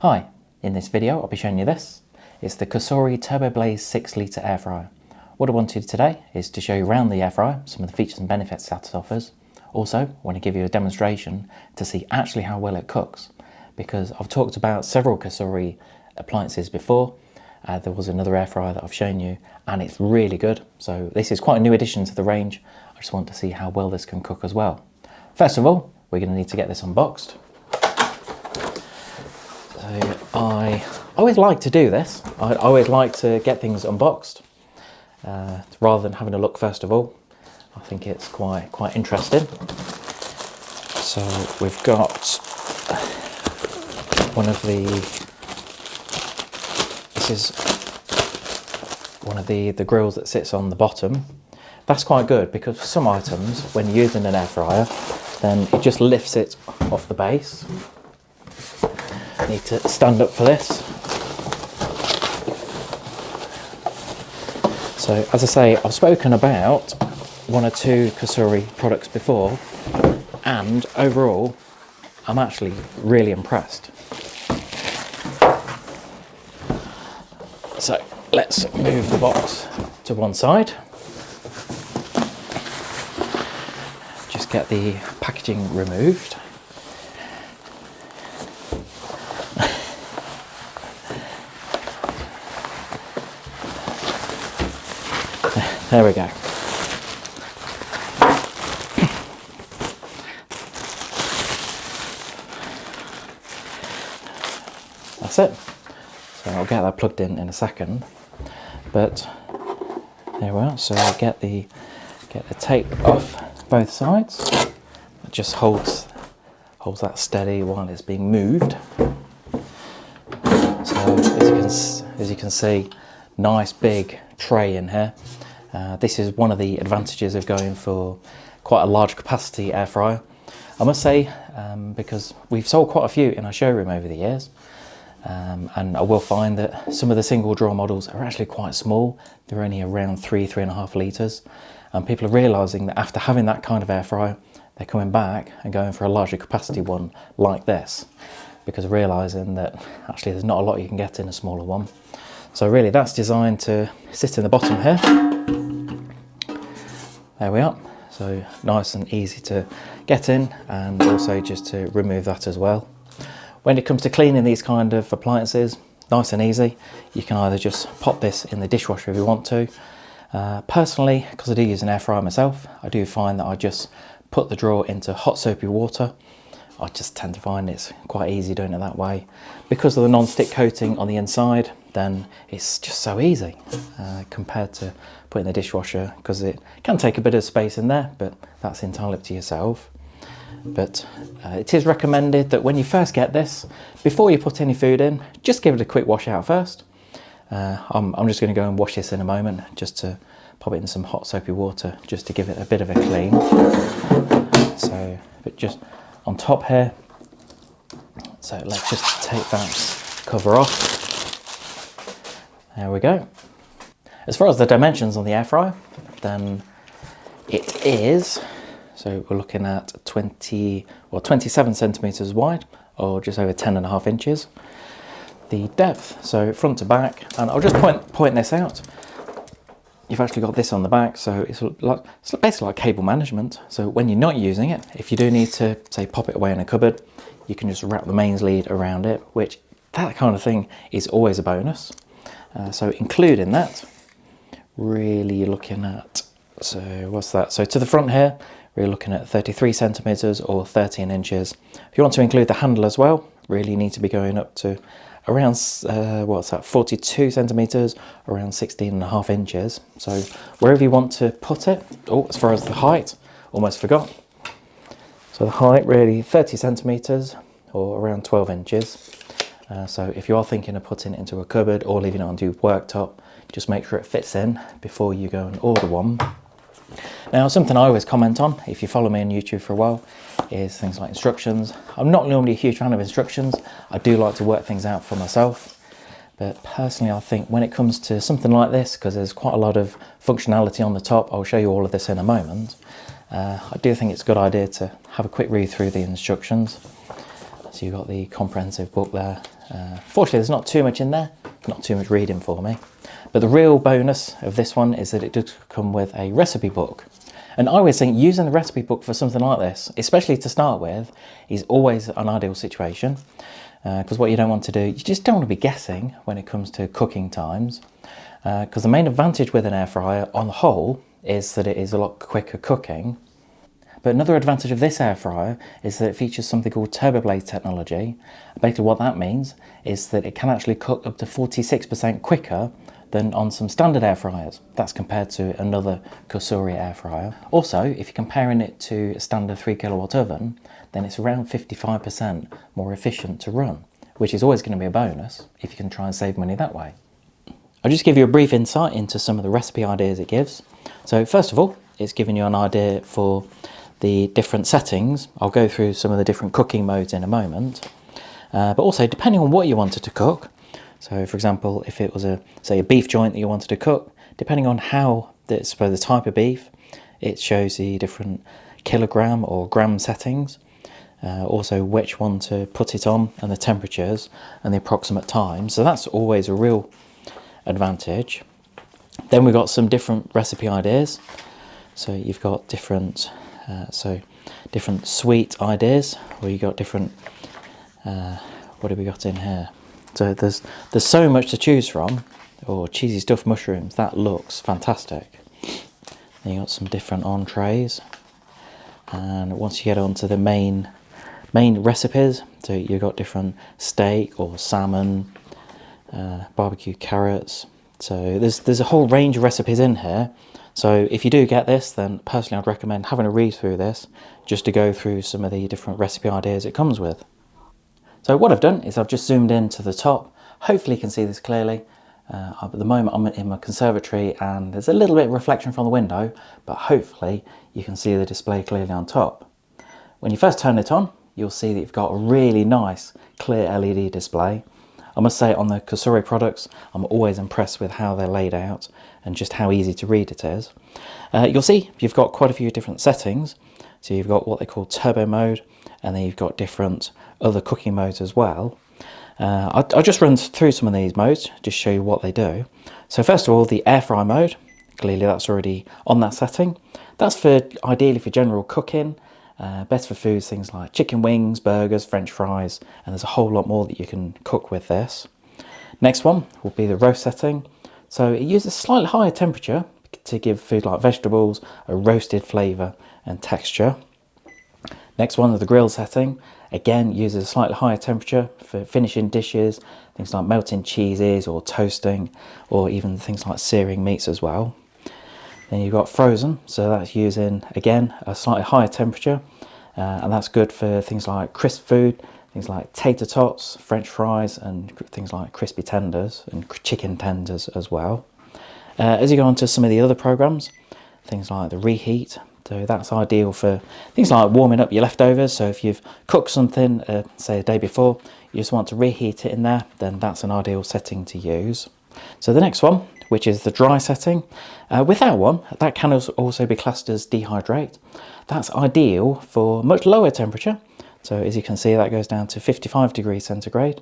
Hi, in this video I'll be showing you this. It's the Cosori Turboblaze 6 litre air fryer. What I want to do today is to show you around the air fryer, some of the features and benefits that it offers. Also, I want to give you a demonstration to see actually how well it cooks, because I've talked about several Cosori appliances before. There was another air fryer that I've shown you and it's really good. So this is quite a new addition to the range. I just want to see how well this can cook as well. First of all, we're going to need to get this unboxed. So I always like to do this. I always like to get things unboxed rather than having a look first of all. I think it's quite interesting. So we've got this is one of the grills that sits on the bottom. That's quite good because for some items, when you're using an air fryer, then it just lifts it off the base. Need to stand up for this. So as I say, I've spoken about one or two Cosori products before, and overall I'm actually really impressed. So let's move the box to one side. Just get the packaging removed. There we go. That's it. So I'll get that plugged in a second. But there we are. So I get the tape off both sides. It just holds that steady while it's being moved. So as you can see, nice big tray in here. This is one of the advantages of going for quite a large capacity air fryer. I must say, because we've sold quite a few in our showroom over the years, and I will find that some of the single drawer models are actually quite small. They're only around 3.5 litres, and people are realising that after having that kind of air fryer, they're coming back and going for a larger capacity one like this, because realising that actually there's not a lot you can get in a smaller one. So really that's designed to sit in the bottom here. There we are. So nice and easy to get in, and also just to remove that as well. When it comes to cleaning these kind of appliances, nice and easy. You can either just pop this in the dishwasher if you want to. Personally, because I do use an air fryer myself, I do find that I just put the drawer into hot soapy water. I just tend to find it's quite easy doing it that way. Because of the non-stick coating on the inside, then it's just so easy compared to putting the dishwasher, because it can take a bit of space in there, but that's entirely up to yourself. But it is recommended that when you first get this, before you put any food in, just give it a quick wash out first. I'm just going to go and wash this in a moment, just to pop it in some hot soapy water, just to give it a bit of a clean. So, but just on top here, so let's just take that cover off. There we go. As far as the dimensions on the air fryer, then it is, so we're looking at 27 centimeters wide, or just over 10.5 inches. The depth, so front to back, and I'll just point this out. You've actually got this on the back, so it's basically like cable management. So when you're not using it, if you do need to, say, pop it away in a cupboard, you can just wrap the mains lead around it, which that kind of thing is always a bonus. So including that, really you're looking at, so what's that? So to the front here, we're looking at 33 centimeters or 13 inches. If you want to include the handle as well, really you need to be going up to around, 42 centimeters, around 16.5 inches. So wherever you want to put it. Oh, as far as the height, almost forgot. So the height really 30 centimeters or around 12 inches. So if you are thinking of putting it into a cupboard or leaving it on your worktop, just make sure it fits in before you go and order one. Now, something I always comment on, if you follow me on YouTube for a while, is things like instructions. I'm not normally a huge fan of instructions. I do like to work things out for myself. But personally, I think when it comes to something like this, because there's quite a lot of functionality on the top, I'll show you all of this in a moment. I do think it's a good idea to have a quick read through the instructions. So you've got the comprehensive book there, Fortunately, there's not too much in there, not too much reading for me. But the real bonus of this one is that it does come with a recipe book. And I always think using the recipe book for something like this, especially to start with, is always an ideal situation. Because what you don't want to do, you just don't want to be guessing when it comes to cooking times. Because the main advantage with an air fryer on the whole is that it is a lot quicker cooking. But another advantage of this air fryer is that it features something called Turboblaze technology. Basically what that means is that it can actually cook up to 46% quicker than on some standard air fryers. That's compared to another Cosori air fryer. Also, if you're comparing it to a standard 3 kilowatt oven, then it's around 55% more efficient to run, which is always going to be a bonus if you can try and save money that way. I'll just give you a brief insight into some of the recipe ideas it gives. So first of all, it's giving you an idea for the different settings. I'll go through some of the different cooking modes in a moment. But also, depending on what you wanted to cook, so for example, if it was say a beef joint that you wanted to cook, depending on the type of beef, it shows the different kilogram or gram settings. Also which one to put it on and the temperatures and the approximate time. So that's always a real advantage. Then we've got some different recipe ideas. So you've got different sweet ideas, or you got different what have we got in here? So there's so much to choose from. Or cheesy stuffed mushrooms, that looks fantastic. Then you got some different entrees, and once you get onto the main recipes, so you've got different steak or salmon, barbecue carrots. So there's a whole range of recipes in here. So if you do get this, then personally I'd recommend having a read through this just to go through some of the different recipe ideas it comes with. So what I've done is I've just zoomed in to the top. Hopefully you can see this clearly. At the moment I'm in my conservatory and there's a little bit of reflection from the window, but hopefully you can see the display clearly on top. When you first turn it on, you'll see that you've got a really nice clear LED display. I must say on the Cosori products, I'm always impressed with how they're laid out and just how easy to read it is. You'll see you've got quite a few different settings. So you've got what they call turbo mode, and then you've got different other cooking modes as well. I'll just run through some of these modes, just show you what they do. So first of all, the air fry mode, clearly that's already on that setting. That's ideally for general cooking, best for foods, things like chicken wings, burgers, French fries, and there's a whole lot more that you can cook with this. Next one will be the roast setting. So it uses slightly higher temperature to give food like vegetables a roasted flavour and texture. Next one is the grill setting. Again, uses a slightly higher temperature for finishing dishes, things like melting cheeses or toasting, or even things like searing meats as well. Then you've got frozen, so that's using, again, a slightly higher temperature, and that's good for things like crisp food, things like tater tots, French fries, and things like crispy tenders and chicken tenders as well. As you go on to some of the other programs, things like the reheat, so that's ideal for things like warming up your leftovers. So if you've cooked something, say a day before, you just want to reheat it in there, then that's an ideal setting to use. So the next one, which is the dry setting, with that one, that can also be classed as dehydrate. That's ideal for much lower temperature. So as you can see, that goes down to 55 degrees centigrade.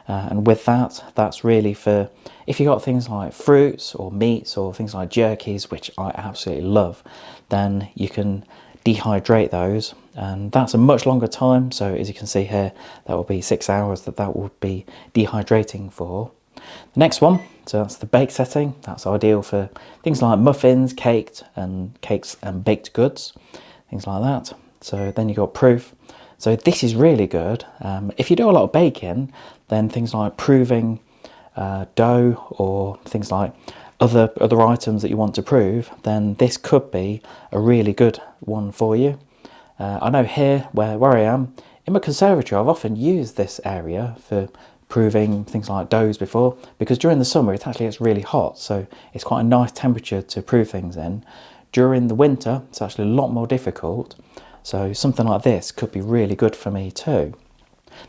And with that, that's really for if you've got things like fruits or meats or things like jerkies, which I absolutely love, then you can dehydrate those, and that's a much longer time. So as you can see here, that will be 6 hours that will be dehydrating for. The next one, so that's the bake setting. That's ideal for things like muffins, cakes and baked goods, things like that. So then you've got proof. So this is really good. If you do a lot of baking, then things like proving dough or things like other items that you want to prove, then this could be a really good one for you. I know here where I am, in my conservatory, I've often used this area for proving things like doughs before, because during the summer it actually gets really hot, so it's quite a nice temperature to prove things in. During the winter, it's actually a lot more difficult. So something like this could be really good for me too.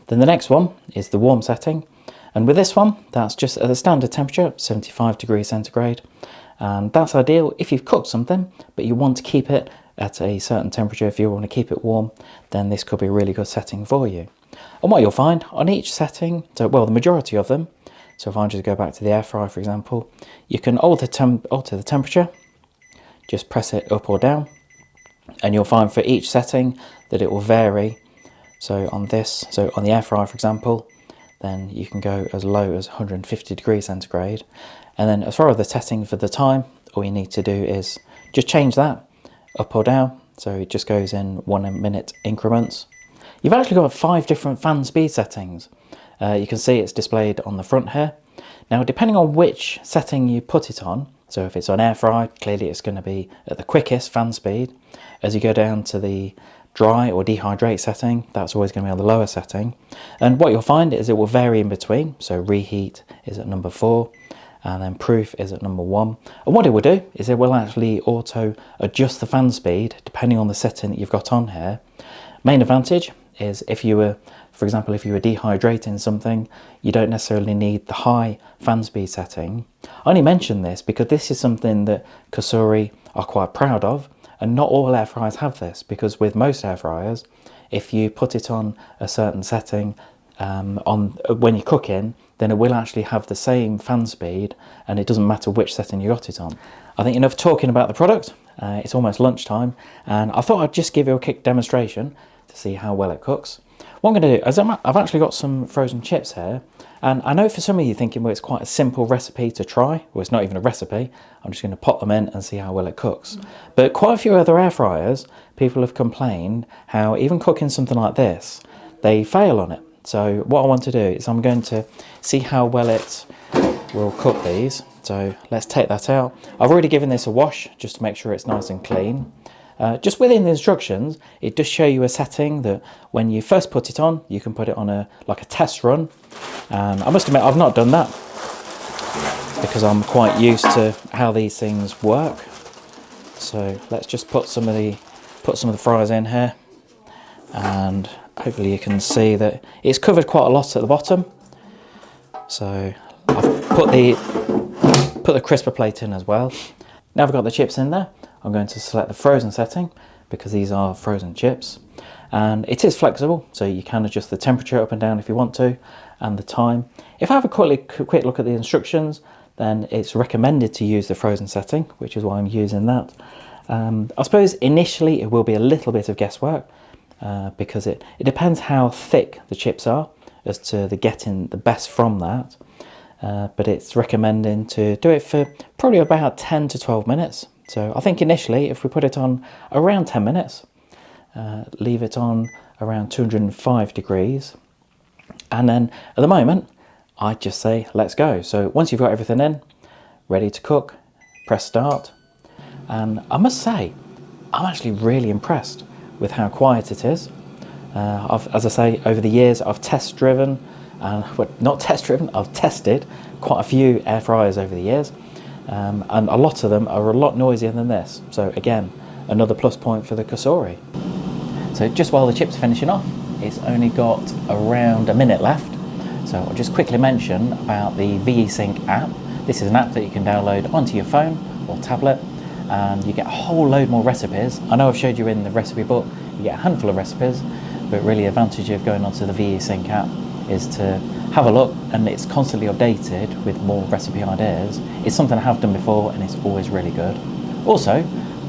Then the next one is the warm setting. And with this one, that's just at the standard temperature, 75 degrees centigrade. And that's ideal if you've cooked something, but you want to keep it at a certain temperature. If you want to keep it warm, then this could be a really good setting for you. And what you'll find on each setting, so well, the majority of them, so if I just go back to the air fryer, for example, you can alter the temperature, just press it up or down, and you'll find for each setting that it will vary. So on the air fryer, for example, then you can go as low as 150 degrees centigrade. And then as far as the setting for the time, all you need to do is just change that up or down. So it just goes in 1 minute increments. You've actually got 5 different fan speed settings. You can see it's displayed on the front here. Now, depending on which setting you put it on, so if it's on air fry, clearly it's going to be at the quickest fan speed. As you go down to the dry or dehydrate setting, that's always going to be on the lower setting. And what you'll find is it will vary in between. So reheat is at number 4, and then proof is at number 1. And what it will do is it will actually auto adjust the fan speed depending on the setting that you've got on here. Main advantage is if you were, for example, if you were dehydrating something, you don't necessarily need the high fan speed setting. I only mention this because this is something that Cosori are quite proud of, and not all air fryers have this, because with most air fryers, if you put it on a certain setting when you're cooking, then it will actually have the same fan speed, and it doesn't matter which setting you got it on. I think enough talking about the product. It's almost lunchtime, and I thought I'd just give you a quick demonstration to see how well it cooks. What I'm going to do is I've actually got some frozen chips here, and I know for some of you thinking, well, it's quite a simple recipe to try. Well, it's not even a recipe. I'm just going to pop them in and see how well it cooks. But quite a few other air fryers, people have complained how even cooking something like this, they fail on it. So what I want to do is I'm going to see how well it will cook these. So let's take that out. I've already given this a wash just to make sure it's nice and clean. Just within the instructions, it does show you a setting that when you first put it on, you can put it on like a test run. I must admit, I've not done that because I'm quite used to how these things work. So let's just put some of the fries in here, and hopefully you can see that it's covered quite a lot at the bottom. So I've put the crisper plate in as well. Now I've got the chips in there, I'm going to select the frozen setting because these are frozen chips, and it is flexible, so you can adjust the temperature up and down if you want to, and the time. If I have a quick look at the instructions, then it's recommended to use the frozen setting, which is why I'm using that. I suppose initially it will be a little bit of guesswork because it depends how thick the chips are as to getting the best from that. But it's recommending to do it for probably about 10 to 12 minutes. So I think initially, if we put it on around 10 minutes, leave it on around 205 degrees. And then at the moment, I just say, let's go. So once you've got everything in, ready to cook, press start. And I must say, I'm actually really impressed with how quiet it is. As I say, over the years, I've test-driven, I've tested quite a few air fryers over the years, and a lot of them are a lot noisier than this. So again, another plus point for the Cosori. So just while the chips are finishing off, it's only got around a minute left. So I'll just quickly mention about the VE-Sync app. This is an app that you can download onto your phone or tablet, and you get a whole load more recipes. I know I've showed you in the recipe book, you get a handful of recipes, but really the advantage of going onto the VE-Sync app is to have a look, and it's constantly updated with more recipe ideas. It's something I have done before, and it's always really good. Also,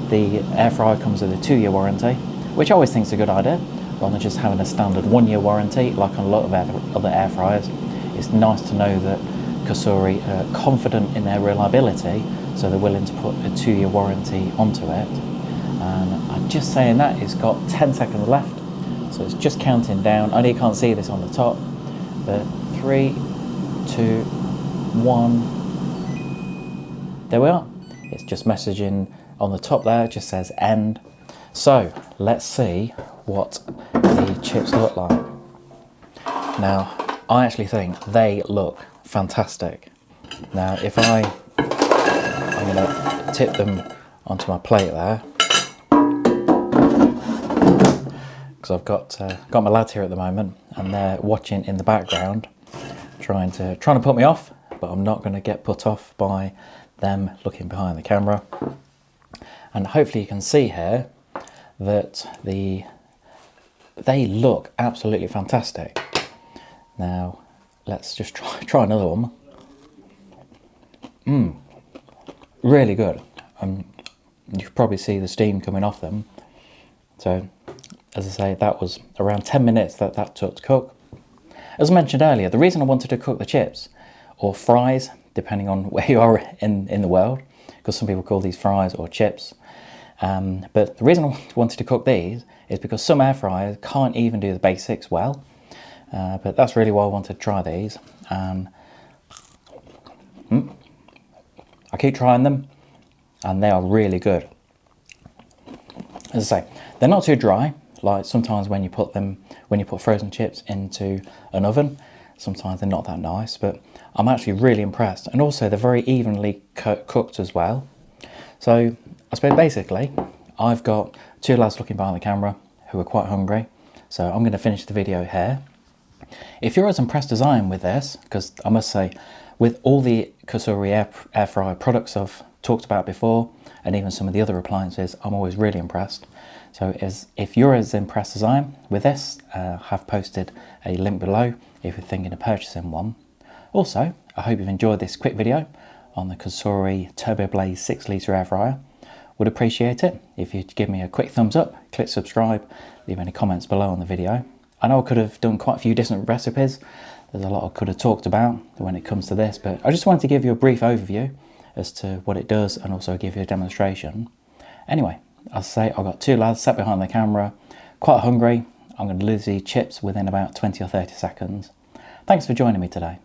the air fryer comes with a 2-year warranty, which I always think is a good idea, rather than just having a standard 1-year warranty like on a lot of other air fryers. It's nice to know that Cosori are confident in their reliability, so they're willing to put a 2-year warranty onto it. And I'm just saying that it's got 10 seconds left, so it's just counting down. I know you can't see this on the top, but 3, 2, 1. There we are. It's just messaging on the top there. It just says end. So let's see what the chips look like. Now, I actually think they look fantastic. Now, if I'm going to tip them onto my plate there, because I've got my lads here at the moment, and they're watching in the background, trying to put me off, but I'm not going to get put off by them looking behind the camera. And hopefully you can see here that the they look absolutely fantastic. Now, let's just try another one. Really good. You can probably see the steam coming off them. So, as I say, that was around 10 minutes that took to cook. As I mentioned earlier, the reason I wanted to cook the chips, or fries, depending on where you are in the world, because some people call these fries or chips. But the reason I wanted to cook these is because some air fryers can't even do the basics well. But that's really why I wanted to try these. And I keep trying them, and they are really good. As I say, they're not too dry. Like sometimes when you put frozen chips into an oven, sometimes they're not that nice, but I'm actually really impressed. And also they're very evenly cooked as well. So I suppose basically, I've got two lads looking behind the camera who are quite hungry. So I'm going to finish the video here. If you're as impressed as I am with this, because I must say, with all the Cosori air fryer products I've talked about before, and even some of the other appliances, I'm always really impressed. So if you're as impressed as I am with this, I have posted a link below if you're thinking of purchasing one. Also, I hope you've enjoyed this quick video on the Cosori Turboblaze 6 litre air fryer. Would appreciate it if you'd give me a quick thumbs up, click subscribe, leave any comments below on the video. I know I could have done quite a few different recipes. There's a lot I could have talked about when it comes to this, but I just wanted to give you a brief overview as to what it does and also give you a demonstration. Anyway, as I say, I've got two lads sat behind the camera, quite hungry. I'm going to lose these chips within about 20 or 30 seconds. Thanks for joining me today.